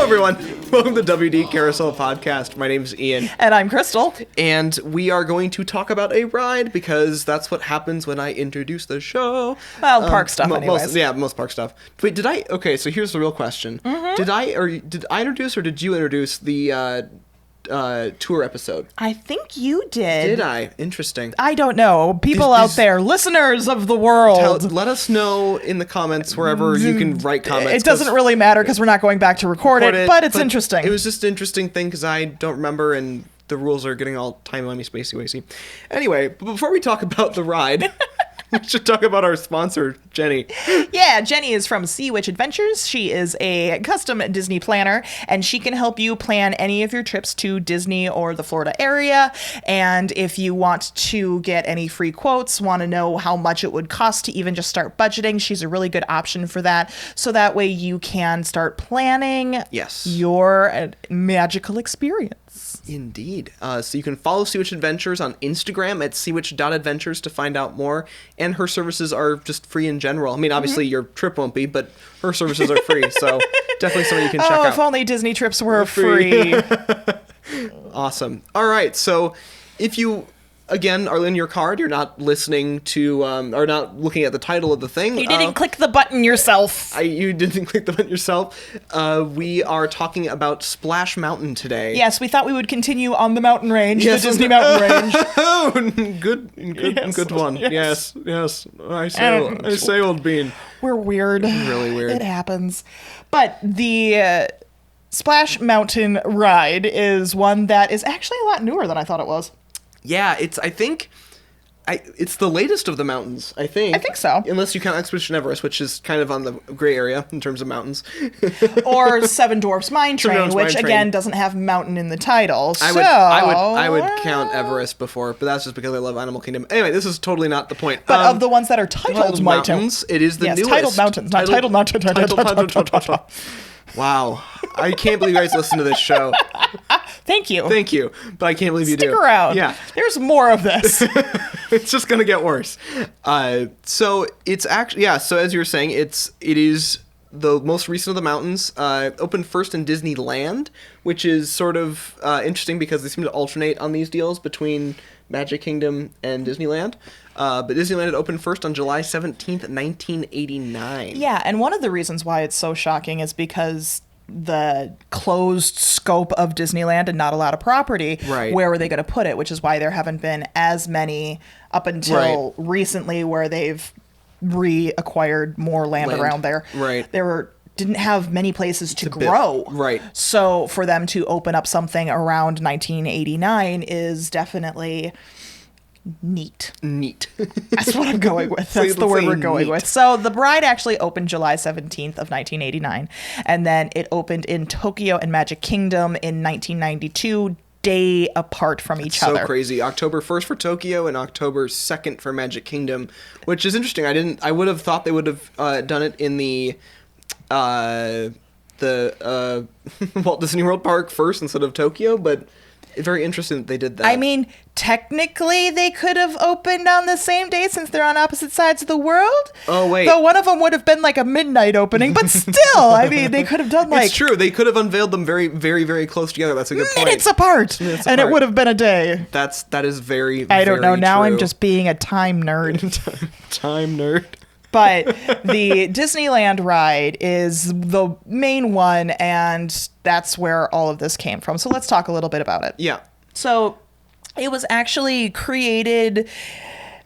everyone. Welcome to WD Carousel Podcast. My name's Ian. And I'm Crystal. And we are going to talk about a ride because that's what happens when I introduce the show. Well, park stuff anyways. Most park stuff. Wait, so here's the real question. Mm-hmm. Did I introduce or did you introduce the tour episode? I think you did. Did I? Interesting. I don't know. People out there, listeners of the world. Let us know in the comments wherever you can write comments. It doesn't really matter because we're not going back to record it, but it's interesting. It was just an interesting thing because I don't remember and the rules are getting all timey-wimey, spacey-wacy. Anyway, before we talk about the ride... We should talk about our sponsor, Jenny. Yeah, Jenny is from Sea Witch Adventures. She is a custom Disney planner, and she can help you plan any of your trips to Disney or the Florida area. And if you want to get any free quotes, want to know how much it would cost to even just start budgeting, she's a really good option for that. So that way you can start planning your magical experience. Indeed. So you can follow Sea Witch Adventures on Instagram at seawitch.adventures to find out more. And her services are just free in general. I mean, obviously your trip won't be, but her services are free. So definitely something you can check out. Oh, if only Disney trips were free. Awesome. All right. So if you... Again, are in your card. You're not listening to, or not looking at the title of the thing. You didn't click the button yourself. You didn't click the button yourself. We are talking about Splash Mountain today. Yes, we thought we would continue on the mountain range, the Disney mountain range. Oh, good one. Yes. I say, old bean. We're weird. Really weird. It happens. But the Splash Mountain ride is one that is actually a lot newer than I thought it was. Yeah, it's the latest of the mountains, I think. I think so. Unless you count Expedition Everest, which is kind of on the gray area in terms of mountains. Or Seven Dwarfs Mine Train, which again doesn't have mountain in the title. I would count Everest before, but that's just because I love Animal Kingdom. Anyway, this is totally not the point. But of the ones that are titled mountains, it is the newest. Titled mountains, not titled mountain. Wow. I can't believe you guys listen to this show. Thank you. But I can't believe you do. Stick around. Yeah. There's more of this. It's just going to get worse. So it's actually, so as you were saying, it is the most recent of the mountains. Opened first in Disneyland, which is sort of interesting because they seem to alternate on these deals between Magic Kingdom and Disneyland. But Disneyland had opened first on July 17th, 1989. Yeah, and one of the reasons why it's so shocking is because the closed scope of Disneyland and not a lot of property. Right. Where were they going to put it? Which is why there haven't been as many up until recently where they've reacquired more land around there. Right. Didn't have many places to grow. Right. So for them to open up something around 1989 is definitely... Neat. That's what I'm going with. That's the word we're going with. So the ride actually opened July 17th of 1989. And then it opened in Tokyo and Magic Kingdom in 1992, day apart from each other. So crazy. October 1st for Tokyo and October 2nd for Magic Kingdom, which is interesting. I would have thought they would have done it in the Walt Disney World Park first instead of Tokyo, but... Very interesting that they did that. I mean, technically they could have opened on the same day since they're on opposite sides of the world. Oh, wait. Though one of them would have been like a midnight opening, but still, I mean, they could have done like... It's true. They could have unveiled them very, very, very close together. That's a good point. Minutes apart. And it would have been a day. That is very, I don't know. Now true. I'm just being a time nerd. Time nerd. But the Disneyland ride is the main one, and that's where all of this came from. So let's talk a little bit about it. Yeah. So it was actually created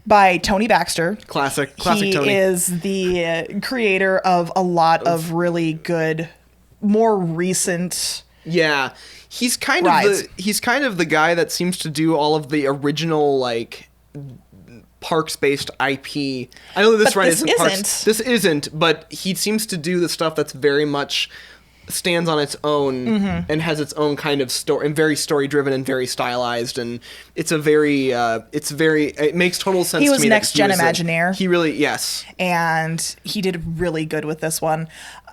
by Tony Baxter. Classic Tony. He is the creator of a lot of really good, more recent... Yeah. He's kind of the guy that seems to do all of the original, like... parks-based IP. I know this ride isn't parks. This isn't, but he seems to do the stuff that's very much stands on its own and has its own kind of story and very story-driven and very stylized, and it makes total sense to me. He was Next Gen Imagineer. He really, yes. And he did really good with this one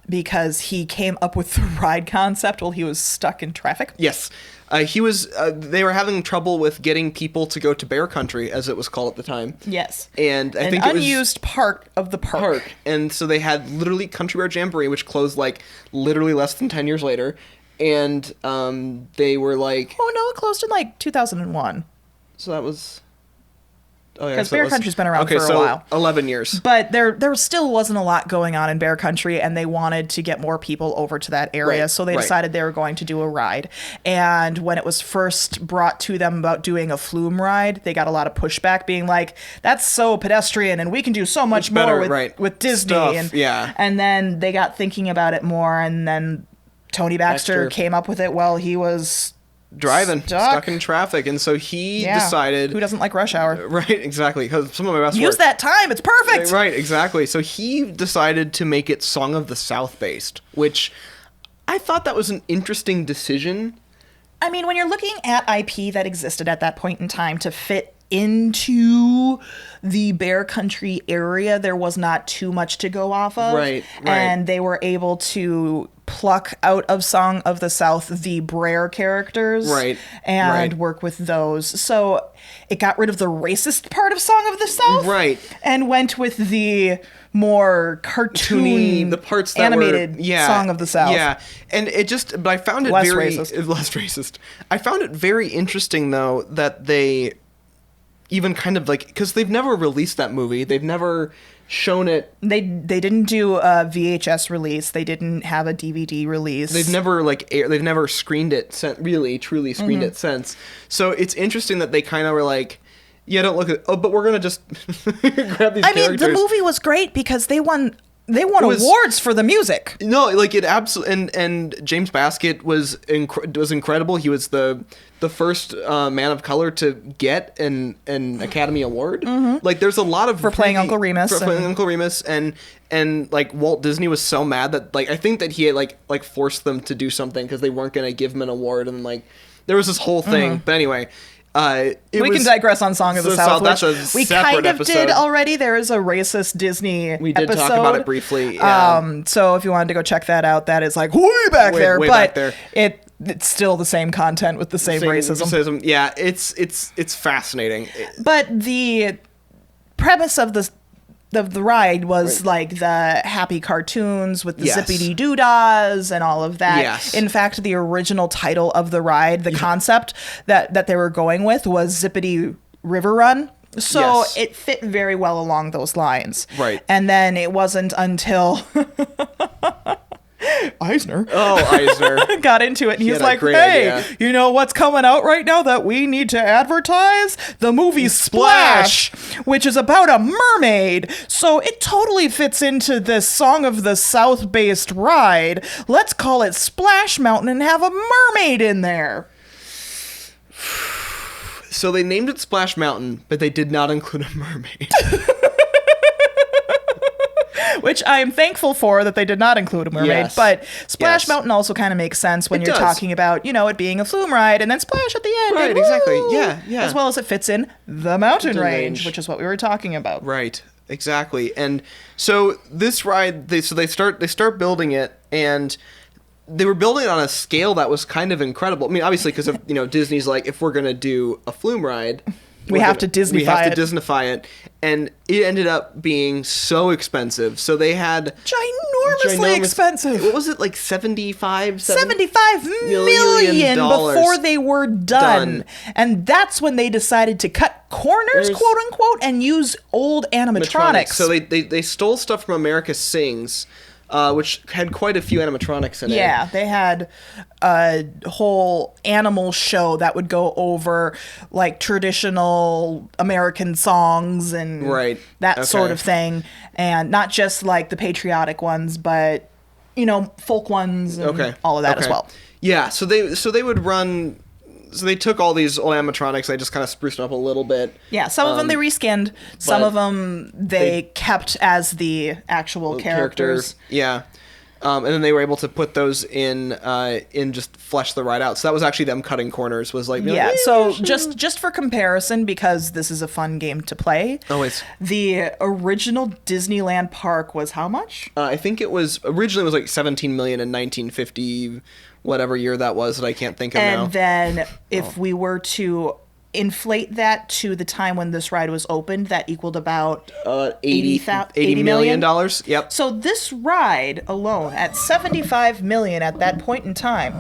because he came up with the ride concept while he was stuck in traffic. Yes. They were having trouble with getting people to go to Bear Country, as it was called at the time. Yes. And I think it was... An unused part of the park. And so they had literally Country Bear Jamboree, which closed, like, literally less than 10 years later. and they were like, Oh no, it closed in like 2001. so that was. Oh, yeah, Because so it Bear was- Country's been around okay, for a so while. 11 years. But there still wasn't a lot going on in Bear Country, and they wanted to get more people over to that area, Right, so they right. decided they were going to do a ride. And when it was first brought to them about doing a flume ride, they got a lot of pushback, being like, "That's so pedestrian, and we can do so much more better, with, right, with Disney." stuff, and yeah. and then they got thinking about it more, and then Tony Baxter Baxter. came up with it while he was Driving, Stuck. stuck in traffic, and so he decided. Who doesn't like rush hour? Right, exactly. Because some of my best Use work. that time; it's perfect. Right, exactly. So he decided to make it Song of the South based, which I thought that was an interesting decision. I mean, when you're looking at IP that existed at that point in time to fit into the Bear Country area, there was not too much to go off of. Right. And they were able to pluck out of Song of the South the Brer characters. Right, And right. work with those. So it got rid of the racist part of Song of the South. Right. And went with the more cartoony, The parts that animated were, yeah, Song of the South. Yeah, and it just, but I found it Less very racist. less racist. I found it very interesting though that they even kind of like, because they've never released that movie, they've never shown it. They didn't do a VHS release. They didn't have a DVD release. They've never they've never screened it, really truly screened it since. So it's interesting that they kind of were like, yeah, don't look at. Oh, but we're gonna just grab these. I mean, characters. the movie was great because they won was- awards for the music. No, like it absolutely, and James Baskett was incredible. He was the first man of color to get an Academy Award. Like, there's a lot of For playing Uncle Remus for playing and- Uncle Remus, and like Walt Disney was so mad that like I think that he had like forced them to do something because they weren't gonna give him an award, and like there was this whole thing. But anyway. We can digress on Song of the so South, that's which a we separate kind of episode. did already. There is a racist Disney We did episode. talk about it briefly. Yeah. So if you wanted to go check that out, that is like way back there. way but back there. it's still the same content with the same racism. Yeah, it's fascinating. But the premise of the ride was like the happy cartoons with the Yes. zippity doo-dahs and all of that. Yes. In fact, the original title of the ride, the concept that they were going with was Zippity River Run. So Yes. it fit very well along those lines. Right. And then it wasn't until Eisner Oh, Eisner. got into it and he's had a like, great hey, idea. you know what's coming out right now that we need to advertise? The movie Splash, which is about a mermaid. So it totally fits into this Song of the South based ride. Let's call it Splash Mountain and have a mermaid in there. So they named it Splash Mountain, but they did not include a mermaid. Which I am thankful for that they did not include a mermaid. Yes. But Splash Yes. Mountain also kind of makes sense when It you're does. talking about, it being a flume ride and then Splash at the end. Right, and exactly. woo! Yeah, yeah. As well as it fits in the mountain Mountain range, range. which is what we were talking about. Right, exactly. And so this ride, they start building it, and they were building it on a scale that was kind of incredible. I mean, obviously, because of Disney's like, if we're gonna do a flume ride, We have to Disneyfy We have it. to Disneyfy it, and it ended up being so expensive. So they had Ginormously expensive. What was it, like 75 $75 million dollars before they were done. And that's when they decided to cut corners, There's- quote unquote, and use old animatronics. So they stole stuff from America Sings, which had quite a few animatronics in it. Yeah, they had a whole animal show that would go over like traditional American songs and Right. that sort Okay. of thing. And not just like the patriotic ones, but, folk ones and all of that as Okay. well. Yeah, so they would run. So they took all these old animatronics. They just kind of spruced them up a little bit. Yeah, some of them they reskinned. Some but of them they kept as the actual characters. Yeah. And then they were able to put those in just flesh the ride out. So that was actually them cutting corners. Was like, Yeah, so just for comparison, because this is a fun game to play. Always. The original Disneyland park was how much? I think it was originally like 17 million in 1950, whatever year that was that I can't think of now. And then if we were to inflate that to the time when this ride was opened, that equaled about $80 million. Yep. So this ride alone, at $75 million at that point in time,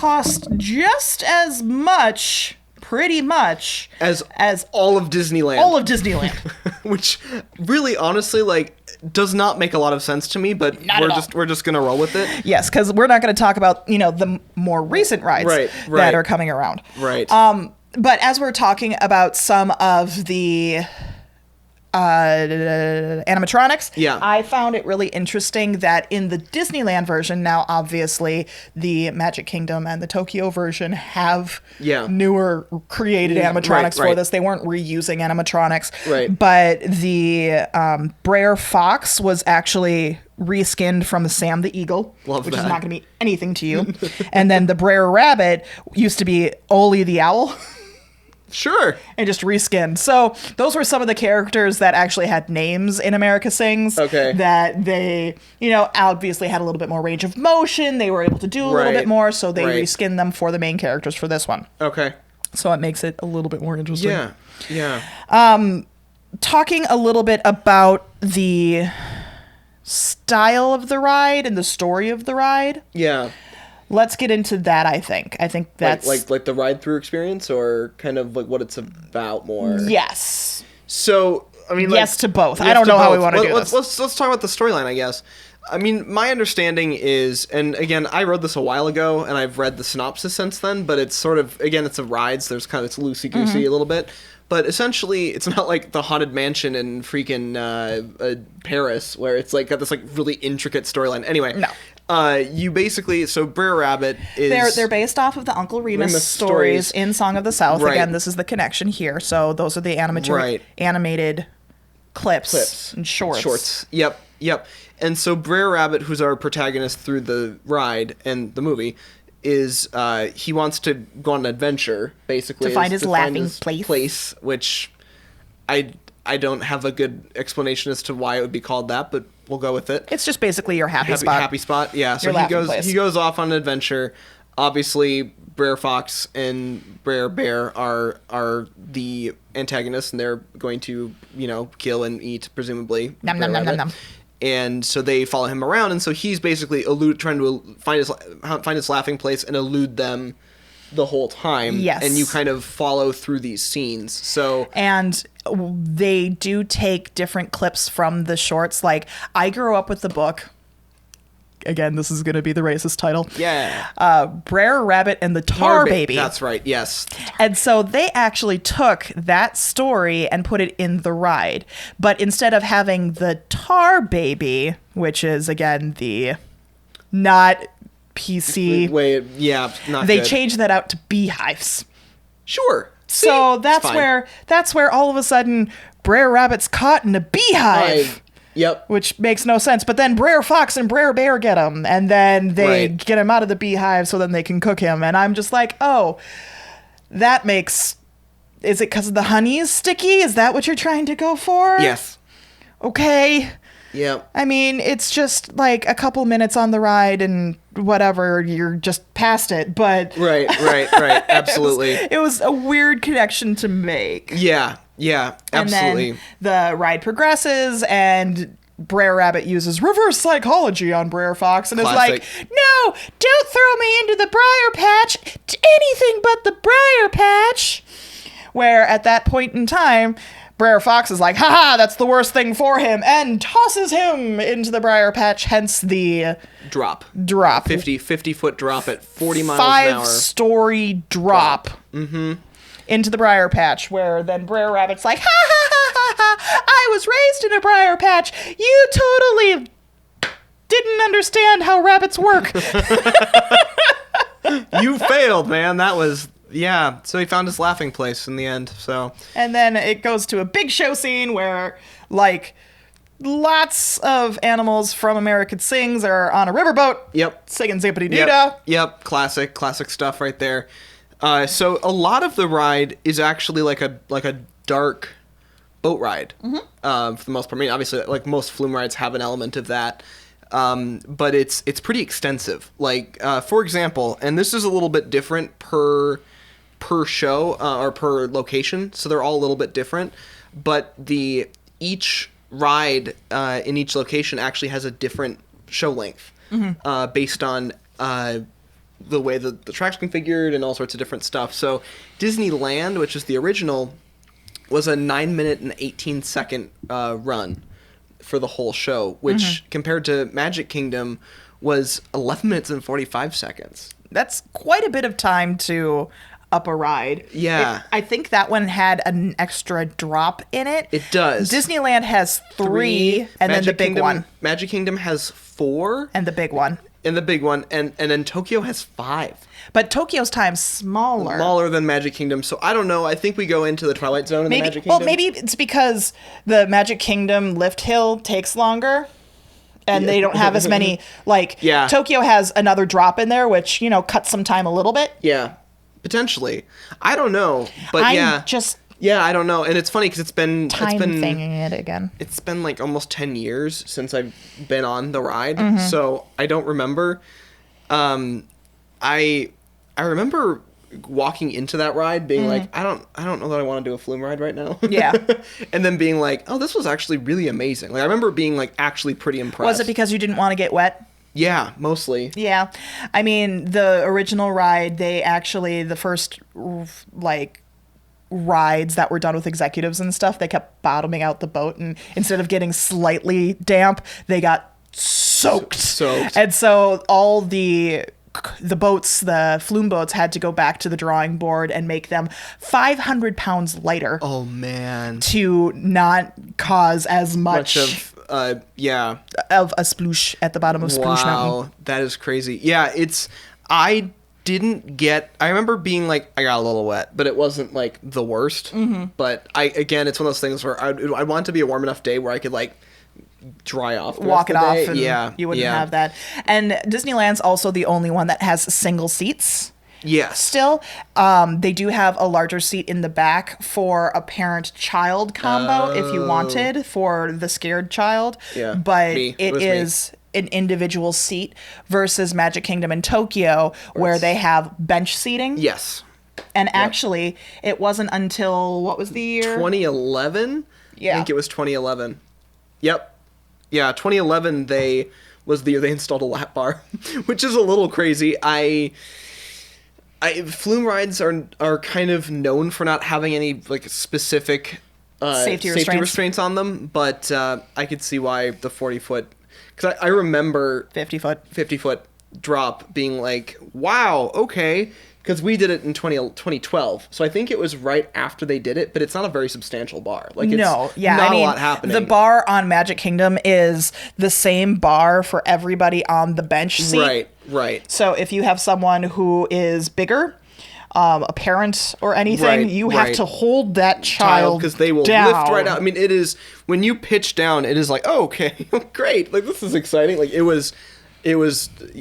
cost just as much, pretty much, as as all of Disneyland. all of Disneyland. Which really, honestly, like, does not make a lot of sense to me, but Not at all. we're just gonna roll with it. Yes, because we're not going to talk about, the more recent rides Right. that are coming around. Right. But as we're talking about some of the animatronics, Yeah. I found it really interesting that in the Disneyland version, now obviously the Magic Kingdom and the Tokyo version have newer created animatronics for right. this. They weren't reusing animatronics. Right. But the Brer Fox was actually reskinned from Sam the Eagle, Love which that. is not going to mean anything to you. And then the Brer Rabbit used to be Ole the Owl. Sure. And just reskinned. So those were some of the characters that actually had names in America Sings. Okay. That they, obviously had a little bit more range of motion. They were able to do a little bit more, so they reskinned them for the main characters for this one. Okay. So it makes it a little bit more interesting. Yeah. Yeah. Talking a little bit about the style of the ride and the story of the ride. Yeah. Let's get into that, I think. I think that's... Like the ride-through experience, or kind of like what it's about more? Yes. So, I mean, yes to both. I don't know how we want to do this. Let's talk about the storyline, I guess. I mean, my understanding is, and again, I wrote this a while ago, and I've read the synopsis since then, but it's sort of, again, it's a ride, so it's loosey-goosey a little bit. But essentially, it's not like the Haunted Mansion in freaking Paris, where it's like got this like really intricate storyline. Anyway, no. You basically, so Brer Rabbit is... They're based off of the Uncle Remus stories in Song of the South. Right. Again, this is the connection here. So those are the animated clips and shorts. Yep. And so Brer Rabbit, who's our protagonist through the ride and the movie, is he wants to go on an adventure, basically. To find his laughing place. Which I don't have a good explanation as to why it would be called that, but we'll go with it. It's just basically your happy spot. Happy spot, yeah. So Your he goes off on an adventure. Obviously, Brer Fox and Brer Bear are the antagonists, and they're going to, kill and eat, presumably. Nom nom nom nom nom. And so they follow him around, and so he's basically trying to find his laughing place and elude them the whole time. Yes. And you kind of follow through these scenes. So and they do take different clips from the shorts. Like, I grew up with the book. Again, this is going to be the racist title. Yeah. Brer Rabbit and the Tar Baby. That's right, yes. And so they actually took that story and put it in the ride. But instead of having the Tar Baby, which is, again, the not PC... Wait, yeah, not They good. changed that out to beehives. Sure. So that's where all of a sudden Brer Rabbit's caught in a beehive. Yep. Which makes no sense. But then Brer Fox and Brer Bear get him, and then they get him out of the beehive so then they can cook him. And I'm just like, oh, that makes... Is it because the honey is sticky? Is that what you're trying to go for? Yes. Okay. Yep. I mean, it's just like a couple minutes on the ride and whatever, you're just past it. But Right. Absolutely. it was a weird connection to make. Yeah, absolutely. And then the ride progresses, and Brer Rabbit uses reverse psychology on Brer Fox and Classic. is like, no, don't throw me into the briar patch, anything but the briar patch. Where at that point in time, Brer Fox is like, haha, that's the worst thing for him, and tosses him into the briar patch, hence the drop. 50-foot drop at 40 miles an hour. 5-story drop. Into the briar patch, where then Brer Rabbit's like, ha ha ha ha ha, I was raised in a briar patch. You totally didn't understand how rabbits work. You failed, man. That was... Yeah, so he found his laughing place in the end, so... And then it goes to a big show scene where, like, lots of animals from American Sings are on a riverboat. Yep. Singing Zippity-Doo-Dah. Yep, classic stuff right there. So a lot of the ride is actually like a dark boat ride, for the most part. I mean, obviously, like most flume rides have an element of that. But it's pretty extensive. Like, for example, and this is a little bit different per show or per location, so they're all a little bit different. But each ride in each location actually has a different show length based on the way the track's configured and all sorts of different stuff. So Disneyland, which is the original, was a 9-minute and 18-second run for the whole show, which compared to Magic Kingdom was 11 minutes and 45 seconds. That's quite a bit of time to up a ride. Yeah. I think that one had an extra drop in it. It does. Disneyland has 3 and then the big one. Magic Kingdom has 4. And the big one. And the big one. And then Tokyo has 5. But Tokyo's time's smaller. Smaller than Magic Kingdom. So I don't know. I think we go into the Twilight Zone in the Magic Kingdom. Well, maybe it's because the Magic Kingdom lift hill takes longer. And they don't have as many, Tokyo has another drop in there, which, cuts some time a little bit. Yeah. Potentially. I don't know. But Yeah, I don't know. And it's funny because it's been thinging it again. It's been like almost 10 years since I've been on the ride. So I don't remember. I remember walking into that ride being like, I don't know that I want to do a flume ride right now. Yeah. And then being like, oh, this was actually really amazing. Like I remember being like actually pretty impressed. Was it because you didn't want to get wet? Yeah, mostly. Yeah. I mean, the original ride, the first rides that were done with executives and stuff, they kept bottoming out the boat, and instead of getting slightly damp, they got soaked. And so all the boats, the flume boats, had to go back to the drawing board and make them 500 pounds lighter. Oh, man. To not cause as much of a sploosh at the bottom of Sploosh Mountain. Wow, that is crazy. Yeah, I remember being like, I got a little wet, but it wasn't like the worst. But it's one of those things where I want it to be a warm enough day where I could like dry off, walk it off, and you wouldn't yeah. have that. And Disneyland's also the only one that has single seats. Yes. Still, they do have a larger seat in the back for a parent-child combo if you wanted, for the scared child. Yeah. But it is an individual seat versus Magic Kingdom and Tokyo where they have bench seating. Yes. And actually, it wasn't until, what was the year? 2011? Yeah. I think it was 2011. Yep. Yeah, 2011 was the year they installed a lap bar, which is a little crazy. Flume rides are kind of known for not having any like specific safety restraints on them, but I could see why the 40-foot, because I remember 50-foot drop being like, wow, okay, because we did it in 2012, so I think it was right after they did it, but it's not a very substantial bar. Like, it's not a lot happening. The bar on Magic Kingdom is the same bar for everybody on the bench seat. Right. So if you have someone who is bigger, a parent or anything, you have to hold that child because they will down. lift right out. I mean, it is, when you pitch down, it is like, oh, okay, great, like this is exciting. Like it was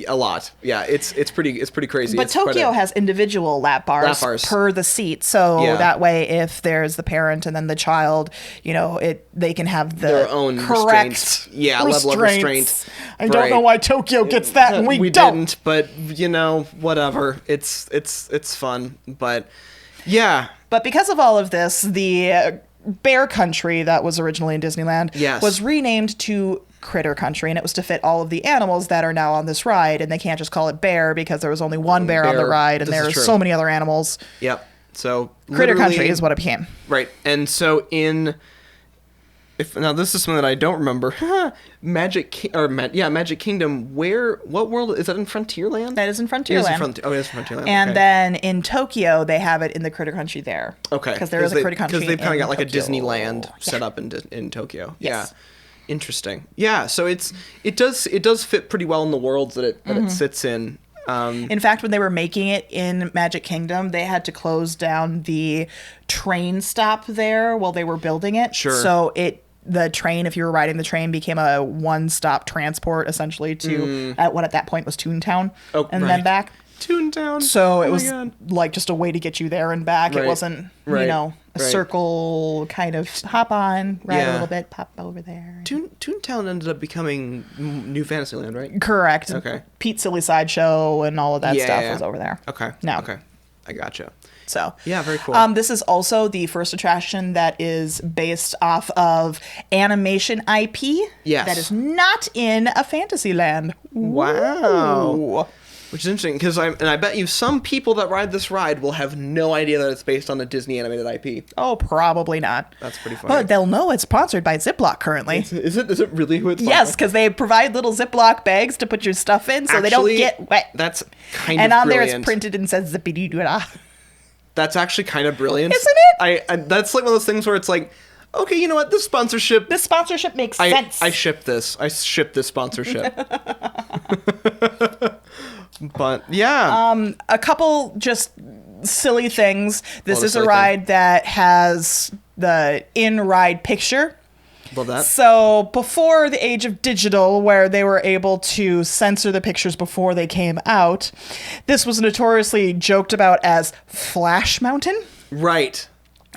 a lot. Yeah, it's pretty crazy. But Tokyo has individual lap bars per the seat, so that way, if there's the parent and then the child, they can have their own correct restraints. Yeah, level of restraint. I don't know why Tokyo gets that and we don't. Didn't, but whatever. It's fun, but yeah. But because of all of this, the Bear Country that was originally in Disneyland was renamed to Critter Country, and it was to fit all of the animals that are now on this ride, and they can't just call it bear because there was only one bear on the ride, and there are so many other animals. Yep. So Critter Country is what it became. Right. And so now this is something that I don't remember. Magic Kingdom. What world is that, in Frontierland? That is in Frontierland. It is Frontierland. And then in Tokyo, they have it in the Critter Country there. Okay. Because there is a Critter Country. Because they've kind of got like Tokyo. a Disneyland set up in Tokyo. Yes. Yeah. Interesting. Yeah. So it does fit pretty well in the worlds that it sits in. In fact, when they were making it in Magic Kingdom, they had to close down the train stop there while they were building it. Sure. So the train, if you were riding the train, became a one-stop transport essentially to what at that point was Toontown, then back. Toontown. So it was like just a way to get you there and back. Right. It wasn't, a circle kind of hop on, ride a little bit, pop over there. Toontown ended up becoming New Fantasyland, right? Correct. Okay. Pete Silly Sideshow and all of that stuff was over there. Okay. Now. Okay. I gotcha. So yeah, very cool. This is also the first attraction that is based off of animation IP. Yes. That is not in a Fantasyland. Wow. Ooh. Which is interesting, because I bet you some people that ride this ride will have no idea that it's based on a Disney animated IP. Oh, probably not. That's pretty funny. But they'll know it's sponsored by Ziploc currently. Is it really who it's Yes, because they provide little Ziploc bags to put your stuff in so they don't get wet. That's kind and of on brilliant. there it's printed and says zippity-doo-dah. That's actually kind of brilliant. Isn't it? I that's like one of those things where it's like, okay, you know what? This sponsorship makes sense. I ship this. I ship this sponsorship. But yeah. A couple just silly things. This the is a silly ride that has the in-ride picture. Love that. So before the age of digital, where they were able to censor the pictures before they came out, this was notoriously joked about as Flash Mountain. Right.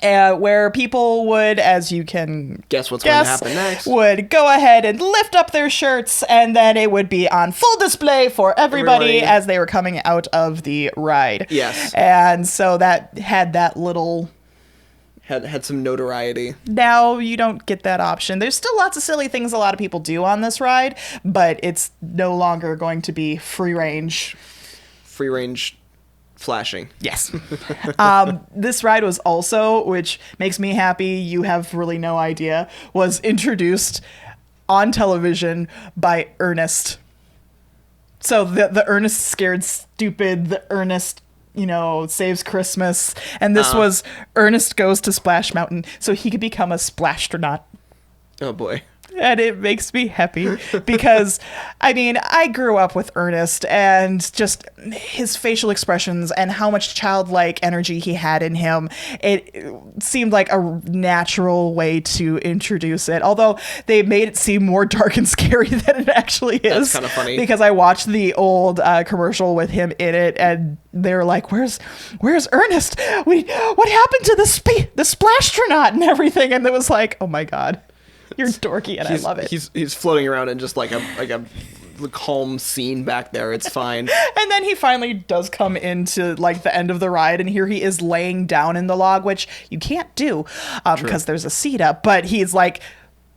Where people would, as you can Guess what's going to happen next. would go ahead and lift up their shirts, and then it would be on full display for everybody as they were coming out of the ride. Yes. And so that had that little... Had some notoriety. Now you don't get that option. There's still lots of silly things a lot of people do on this ride, but it's no longer going to be free range. Free range flashing. Yes. This ride was also, which makes me happy, you have really no idea, was introduced on television by Ernest. So the Ernest Scared Stupid, the Ernest, Saves Christmas. And this was Ernest Goes to Splash Mountain so he could become a Splastronaut. Oh boy. And it makes me happy because, I grew up with Ernest and just his facial expressions and how much childlike energy he had in him. It seemed like a natural way to introduce it, although they made it seem more dark and scary than it actually is. That's kind of funny. Because I watched the old commercial with him in it, and they were like, "Where's Ernest? What happened to the Splastronaut and everything?" And it was like, "Oh my God." You're dorky, and I love it. He's floating around in just like a calm scene back there. It's fine. And then he finally does come into like the end of the ride, and here he is laying down in the log, which you can't do because there's a seat up. But he's like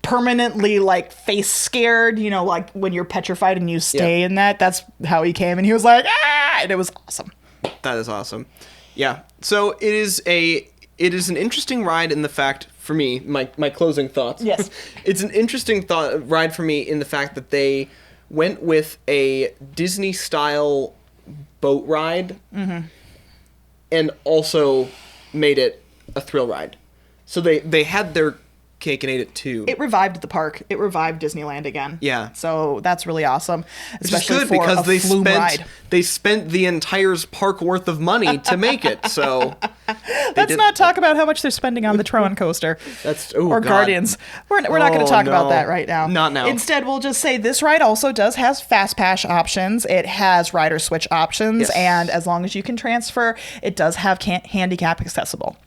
permanently like face scared, like when you're petrified and you stay in that. That's how he came, and he was like, "Ah!" And it was awesome. That is awesome. Yeah. So it is an interesting ride in the fact, for me, my closing thoughts. Yes. It's an interesting ride for me in the fact that they went with a Disney-style boat ride and also made it a thrill ride. So they had their cake and ate it too. It revived the park. It revived Disneyland again. Yeah. So that's really awesome. Especially Which is good for because a they spent the entire park worth of money to make it. So let's not talk about how much they're spending on the Tron coaster. Or Guardians. We're not going to talk about that right now. Not now. Instead, we'll just say this ride also has fast pass options. It has rider switch options, Yes. and as long as you can transfer, it does have handicap accessible.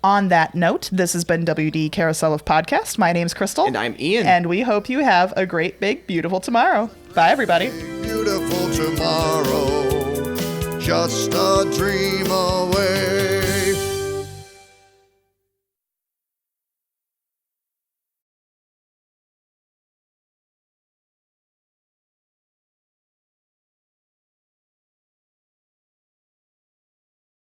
On that note, this has been WD Carousel of Podcast. My name's Crystal. And I'm Ian. And we hope you have a great, big, beautiful tomorrow. Bye, everybody. Beautiful tomorrow, just a dream away.